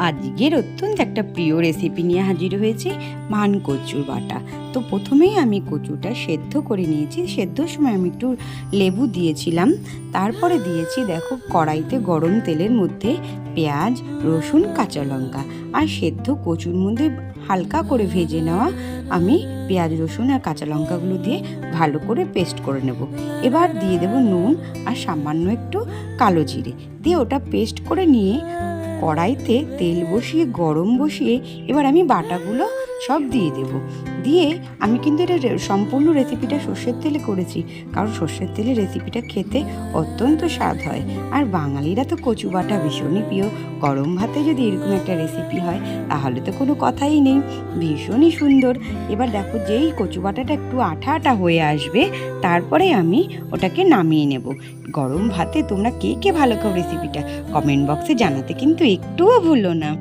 আজকের অত্যন্ত একটা প্রিয় রেসিপি নিয়ে হাজির হয়েছি, মান কচুর বাটা। তো প্রথমেই আমি কচুটা সেদ্ধ করে নিয়েছি। সেদ্ধর সময় আমি একটু লেবু দিয়েছিলাম, তারপরে দিয়েছি দেখো কড়াইতে গরম তেলের মধ্যে পেঁয়াজ, রসুন, কাঁচা লঙ্কা আর সেদ্ধ কচুর মধ্যে হালকা করে ভেজে নেওয়া আমি পেঁয়াজ, রসুন আর কাঁচা লঙ্কাগুলো দিয়ে ভালো করে পেস্ট করে নেব। এবার দিয়ে দেব নুন আর সামান্য একটু কালো জিরে দিয়ে ওটা পেস্ট করে নিয়ে কড়াইতে তেল বসিয়ে গরম বসিয়ে এবার আমি বাটাগুলো সব দিয়ে দেব। দিয়ে আমি কিন্তু এটা সম্পূর্ণ রেসিপিটা সর্ষের তেলে করেছি, কারণ সর্ষের তেলে রেসিপিটা খেতে অত্যন্ত স্বাদ হয়। আর বাঙালিরা তো কচু বাটা ভীষণই প্রিয়। গরম ভাতে যদি এরকম একটা রেসিপি হয় তাহলে তো কোনো কথাই নেই, ভীষণই সুন্দর। এবার দেখো যেই কচু বাটাটা একটু আঠা আঠা হয়ে আসবে তারপরে আমি ওটাকে নামিয়ে নেব। গরম ভাতে তোমরা কে কে ভালো খাও রেসিপিটা কমেন্ট বক্সে জানাতে কিন্তু একটুও ভুলো না।